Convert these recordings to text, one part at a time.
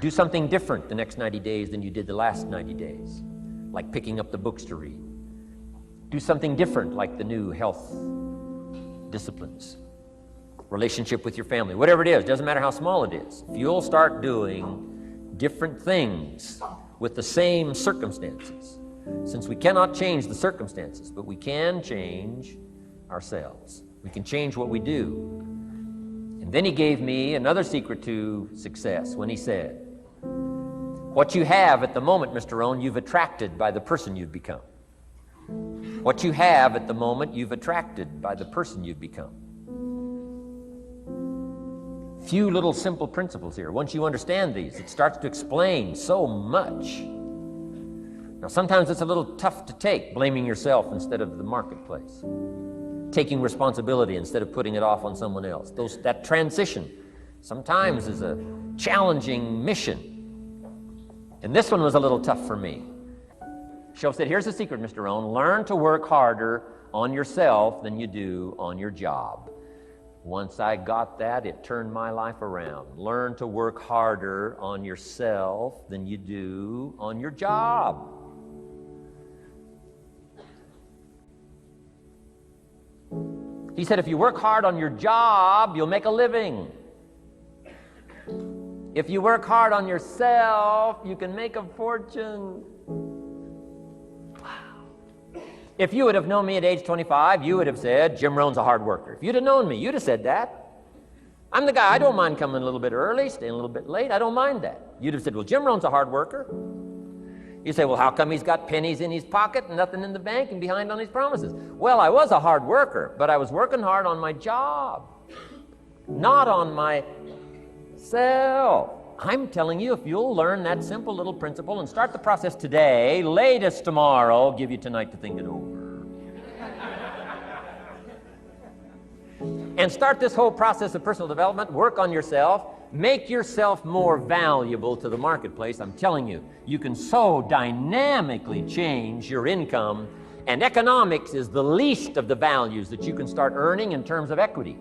Do something different the next 90 days than you did the last 90 days, like picking up the books to read. Do something different, like the new health disciplines, relationship with your family, whatever it is, doesn't matter how small it is. If you'll start doing different things with the same circumstances, since we cannot change the circumstances, but we can change ourselves. We can change what we do. And then he gave me another secret to success when he said, what you have at the moment, Mr. Rohn, you've attracted by the person you've become. What you have at the moment, you've attracted by the person you've become. Few little simple principles here. Once you understand these, it starts to explain so much. Now, sometimes it's a little tough to take, blaming yourself instead of the marketplace, taking responsibility instead of putting it off on someone else. That transition sometimes is a challenging mission. And this one was a little tough for me. Shoaff said, here's the secret, Mr. Rohn. Learn to work harder on yourself than you do on your job. Once I got that, it turned my life around. Learn to work harder on yourself than you do on your job. He said, if you work hard on your job, you'll make a living. If you work hard on yourself, you can make a fortune. Wow. If you would have known me at age 25, you would have said, Jim Rohn's a hard worker. If you'd have known me, you'd have said that. I'm the guy, I don't mind coming a little bit early, staying a little bit late. I don't mind that. You'd have said, well, Jim Rohn's a hard worker. You say, well, how come he's got pennies in his pocket and nothing in the bank and behind on his promises? Well, I was a hard worker, but I was working hard on my job, not on myself. I'm telling you, if you'll learn that simple little principle and start the process today, latest tomorrow, give you tonight to think it over. And start this whole process of personal development, work on yourself, make yourself more valuable to the marketplace. I'm telling you, you can so dynamically change your income, and economics is the least of the values that you can start earning in terms of equity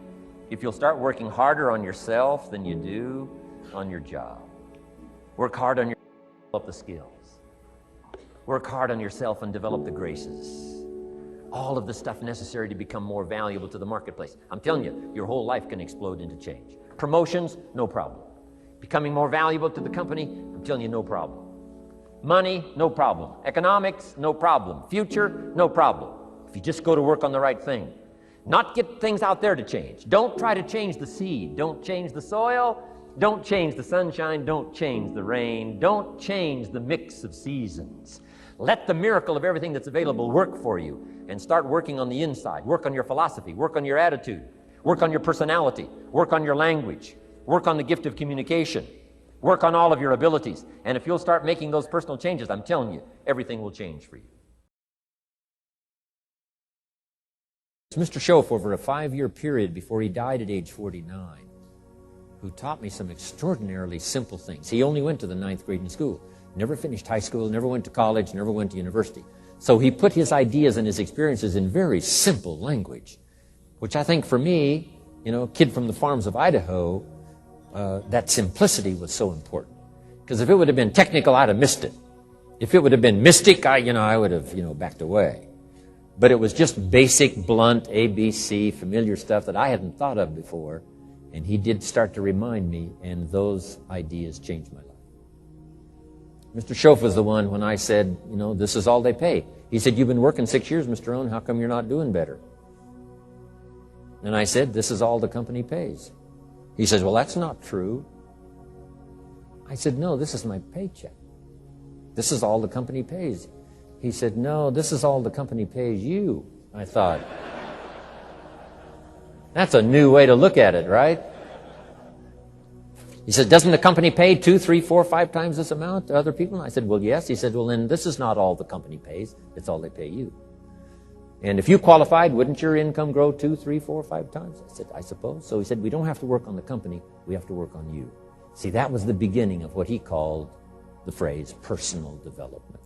if you'll start working harder on yourself than you do on your job. Work hard on yourself and develop the skills. Work hard on yourself and develop the graces. All of the stuff necessary to become more valuable to the marketplace. I'm telling you, your whole life can explode into change. Promotions, no problem. Becoming more valuable to the company, I'm telling you, no problem. Money, no problem. Economics, no problem. Future, no problem. If you just go to work on the right thing. Not get things out there to change. Don't try to change the seed. Don't change the soil. Don't change the sunshine. Don't change the rain. Don't change the mix of seasons. Let the miracle of everything that's available work for you, and start working on the inside. Work on your philosophy. Work on your attitude. Work on your personality. Work on your language. Work on the gift of communication. Work on all of your abilities. And if you'll start making those personal changes, I'm telling you, everything will change for you. Mr. Shoaff, over a 5-year period before he died at age 49, who taught me some extraordinarily simple things. He only went to the 9th grade in school. Never finished high school, never went to college, never went to university. So he put his ideas and his experiences in very simple language, which I think for me, a kid from the farms of Idaho, that simplicity was so important. Because if it would have been technical, I'd have missed it. If it would have been mystic, I would have, backed away. But it was just basic, blunt, ABC, familiar stuff that I hadn't thought of before. And he did start to remind me, and those ideas changed my life. Mr. Shoaff was the one when I said, this is all they pay. He said, you've been working 6 years, Mr. Rohn, how come you're not doing better? And I said, this is all the company pays. He says, well, that's not true. I said, no, this is my paycheck. This is all the company pays. He said, no, this is all the company pays you. I thought, that's a new way to look at it, right? He said, doesn't the company pay 2, 3, 4, 5 times this amount to other people? And I said, well, yes. He said, well, then this is not all the company pays. It's all they pay you. And if you qualified, wouldn't your income grow 2, 3, 4, 5 times? I said, I suppose. So he said, we don't have to work on the company. We have to work on you. See, that was the beginning of what he called the phrase personal development.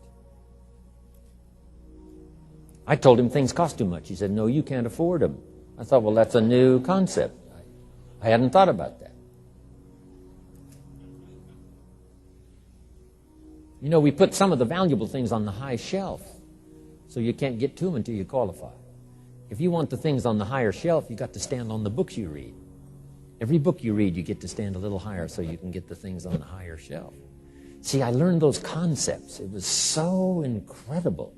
I told him things cost too much. He said, no, you can't afford them. I thought, well, that's a new concept. I hadn't thought about that. You know, we put some of the valuable things on the high shelf, so you can't get to them until you qualify. If you want the things on the higher shelf, you got to stand on the books you read. Every book you read, you get to stand a little higher so you can get the things on the higher shelf. See, I learned those concepts. It was so incredible.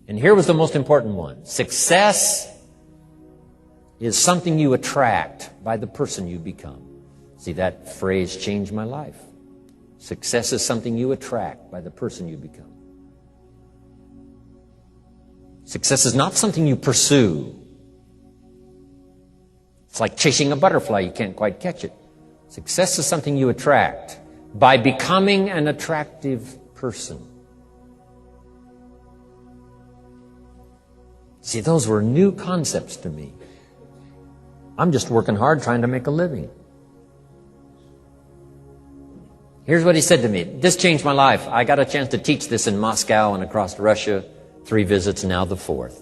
And here was the most important one. Success is something you attract by the person you become. See, that phrase changed my life. Success is something you attract by the person you become. Success is not something you pursue. It's like chasing a butterfly. You can't quite catch it. Success is something you attract by becoming an attractive person. See, those were new concepts to me. I'm just working hard trying to make a living. Here's what he said to me. This changed my life. I got a chance to teach this in Moscow and across Russia. 3 visits, now the 4th.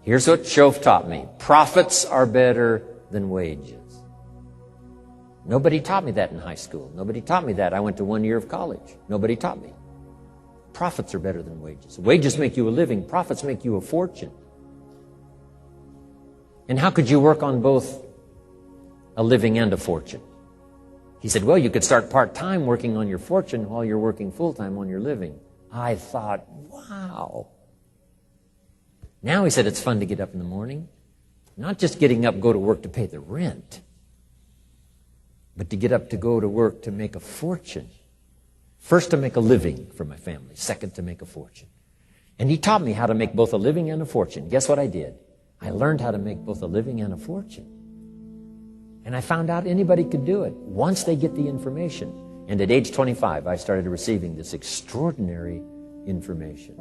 Here's what Shof taught me. Profits are better than wages. Nobody taught me that in high school. Nobody taught me that. I went to 1 year of college. Nobody taught me. Profits are better than wages. Wages make you a living. Profits make you a fortune. And how could you work on both a living and a fortune? He said, well, you could start part-time working on your fortune while you're working full-time on your living. I thought, wow. Now, he said, it's fun to get up in the morning. Not just getting up, go to work to pay the rent, but to get up to go to work to make a fortune. First, to make a living for my family. Second, to make a fortune. And he taught me how to make both a living and a fortune. Guess what I did? I learned how to make both a living and a fortune. And I found out anybody could do it once they get the information. And at age 25, I started receiving this extraordinary information.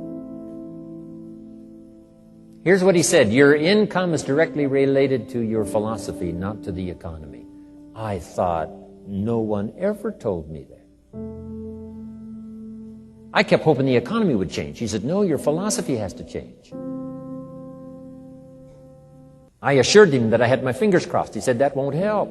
Here's what he said. Your income is directly related to your philosophy, not to the economy. I thought, no one ever told me that. I kept hoping the economy would change. He said, no, your philosophy has to change. I assured him that I had my fingers crossed. He said, that won't help.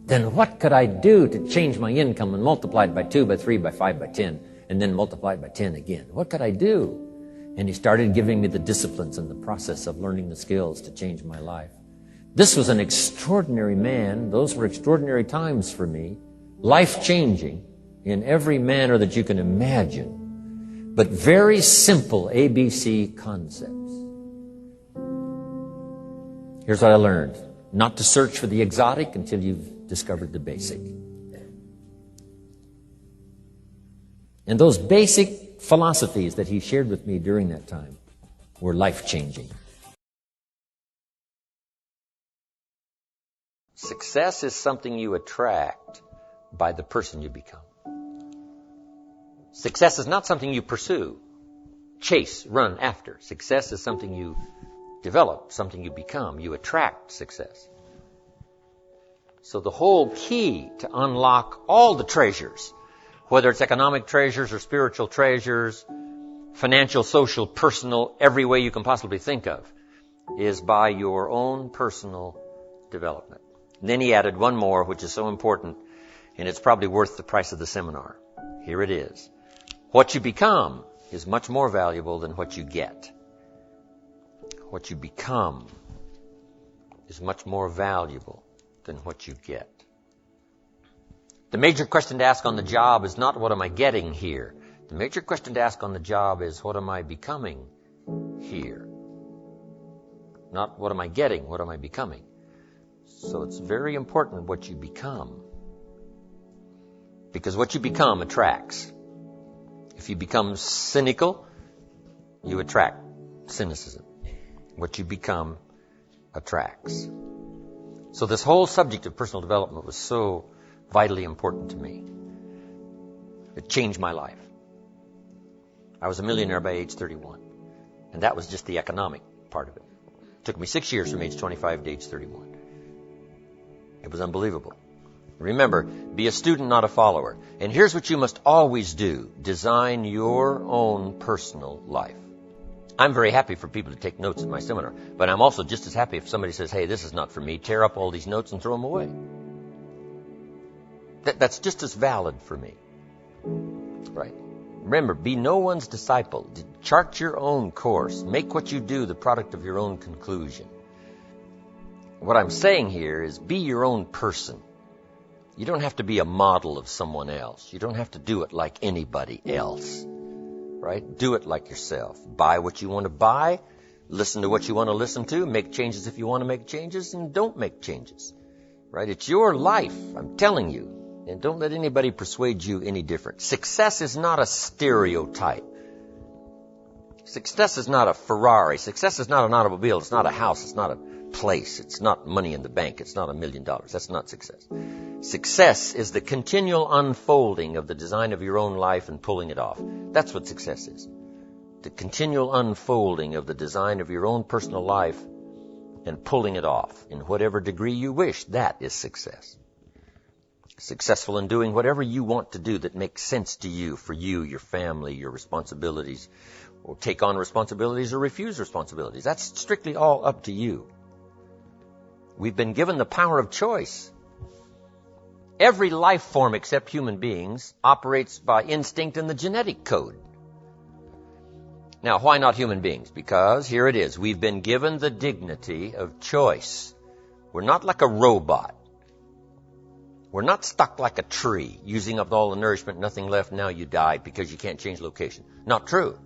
Then what could I do to change my income and multiply it by 2, by 3, by 5, by 10, and then multiply it by 10 again? What could I do? And he started giving me the disciplines and the process of learning the skills to change my life. This was an extraordinary man. Those were extraordinary times for me. Life-changing in every manner that you can imagine. But very simple ABC concepts. Here's what I learned. Not to search for the exotic until you've discovered the basic. And those basic philosophies that he shared with me during that time were life-changing. Success is something you attract by the person you become. Success is not something you pursue, chase, run after. Success is something you develop, something you become. You attract success. So the whole key to unlock all the treasures, whether it's economic treasures or spiritual treasures, financial, social, personal, every way you can possibly think of, is by your own personal development. And then he added one more, which is so important, and it's probably worth the price of the seminar. Here it is. What you become is much more valuable than what you get. What you become is much more valuable than what you get. The major question to ask on the job is not what am I getting here. The major question to ask on the job is what am I becoming here? Not what am I getting, what am I becoming? So it's very important what you become. Because what you become attracts. If you become cynical, you attract cynicism. What you become attracts. So this whole subject of personal development was so vitally important to me. It changed my life. I was a millionaire by age 31. And that was just the economic part of it. It took me 6 years from age 25 to age 31. It was unbelievable. Remember, be a student, not a follower. And here's what you must always do. Design your own personal life. I'm very happy for people to take notes at my seminar, but I'm also just as happy if somebody says, hey, this is not for me, tear up all these notes and throw them away. That's just as valid for me. Right. Remember, be no one's disciple. Chart your own course. Make what you do the product of your own conclusion. What I'm saying here is be your own person. You don't have to be a model of someone else. You don't have to do it like anybody else. Right? Do it like yourself. Buy what you want to buy. Listen to what you want to listen to. Make changes if you want to make changes, and don't make changes. Right? It's your life, I'm telling you. And don't let anybody persuade you any different. Success is not a stereotype. Success is not a Ferrari. Success is not an automobile. It's not a house. It's not a place. It's not money in the bank. It's not $1 million. That's not success. Success is the continual unfolding of the design of your own life and pulling it off. That's what success is. The continual unfolding of the design of your own personal life and pulling it off in whatever degree you wish. That is success. Successful in doing whatever you want to do that makes sense to you, for you, your family, your responsibilities, or take on responsibilities or refuse responsibilities. That's strictly all up to you. We've been given the power of choice. Every life form except human beings operates by instinct in the genetic code. Now, why not human beings? Because here it is. We've been given the dignity of choice. We're not like a robot. We're not stuck like a tree, using up all the nourishment, nothing left, now you die because you can't change location. Not true.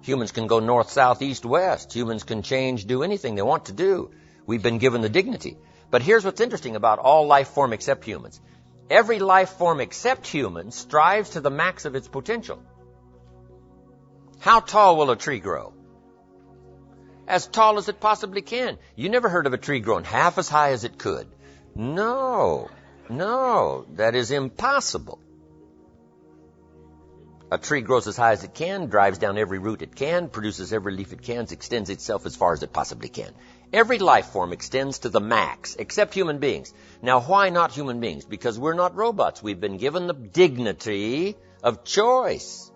Humans can go north, south, east, west. Humans can change, do anything they want to do. We've been given the dignity. But here's what's interesting about all life form except humans. Every life form except humans strives to the max of its potential. How tall will a tree grow? As tall as it possibly can. You never heard of a tree growing half as high as it could. No, that is impossible. A tree grows as high as it can, drives down every root it can, produces every leaf it can, extends itself as far as it possibly can. Every life form extends to the max, except human beings. Now, why not human beings? Because we're not robots. We've been given the dignity of choice.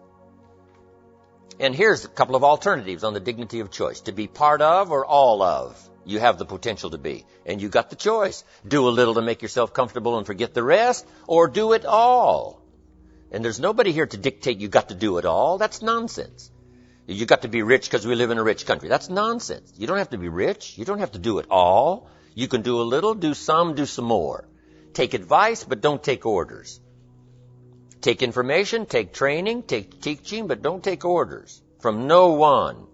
And here's a couple of alternatives on the dignity of choice. To be part of or all of. You have the potential to be. And you got the choice. Do a little to make yourself comfortable and forget the rest, or do it all. And there's nobody here to dictate you got to do it all. That's nonsense. You got to be rich because we live in a rich country. That's nonsense. You don't have to be rich. You don't have to do it all. You can do a little, do some more. Take advice, but don't take orders. Take information, take training, take teaching, but don't take orders from no one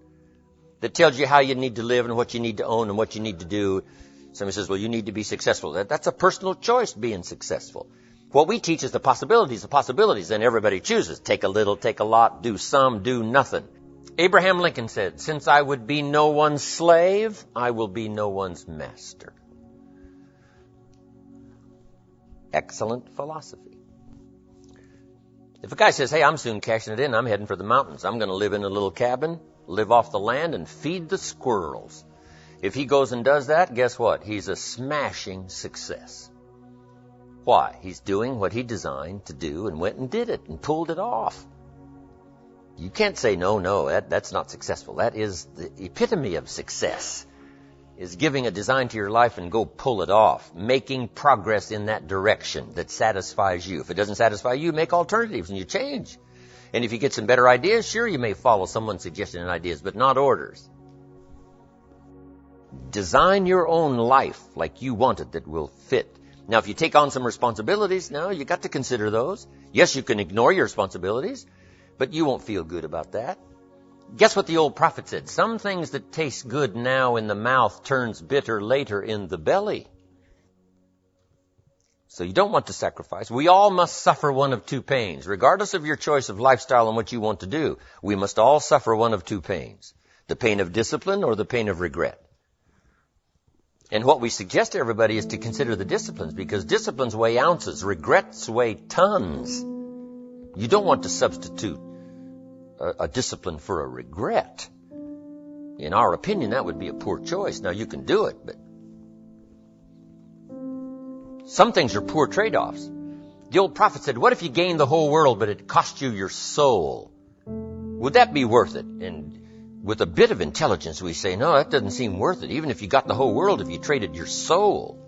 that tells you how you need to live and what you need to own and what you need to do. Somebody says, well, you need to be successful. That's a personal choice, being successful. What we teach is the possibilities, then everybody chooses. Take a little, take a lot, do some, do nothing. Abraham Lincoln said, since I would be no one's slave, I will be no one's master. Excellent philosophy. If a guy says, hey, I'm soon cashing it in, I'm heading for the mountains. I'm going to live in a little cabin, live off the land, and feed the squirrels. If he goes and does that, guess what? He's a smashing success. Why? He's doing what he designed to do and went and did it and pulled it off. You can't say, no, that's not successful. That is the epitome of success, is giving a design to your life and go pull it off, making progress in that direction that satisfies you. If it doesn't satisfy you, make alternatives and you change. And if you get some better ideas, sure, you may follow someone's suggestion and ideas, but not orders. Design your own life like you want it that will fit. Now, if you take on some responsibilities, now you got to consider those. Yes, you can ignore your responsibilities, but you won't feel good about that. Guess what the old prophet said? Some things that taste good now in the mouth turns bitter later in the belly. So you don't want to sacrifice. We all must suffer one of two pains. Regardless of your choice of lifestyle and what you want to do, we must all suffer one of two pains. The pain of discipline or the pain of regret. And what we suggest to everybody is to consider the disciplines, because disciplines weigh ounces, regrets weigh tons. You don't want to substitute a discipline for a regret. In our opinion, that would be a poor choice. Now, you can do it, but some things are poor trade-offs. The old prophet said, what if you gained the whole world, but it cost you your soul? Would that be worth it? And with a bit of intelligence, we say, no, that doesn't seem worth it. Even if you got the whole world, if you traded your soul,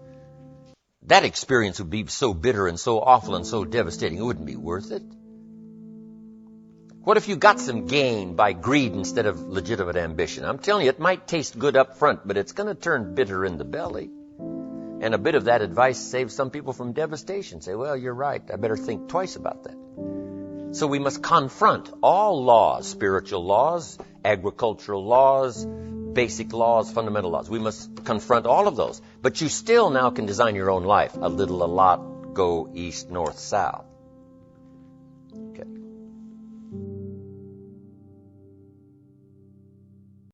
that experience would be so bitter and so awful and so devastating, it wouldn't be worth it. What if you got some gain by greed instead of legitimate ambition? I'm telling you, it might taste good up front, but it's going to turn bitter in the belly. And a bit of that advice saves some people from devastation. Say, well, you're right. I better think twice about that. So we must confront all laws, spiritual laws, agricultural laws, basic laws, fundamental laws. We must confront all of those. But you still now can design your own life. A little, a lot, go east, north, south.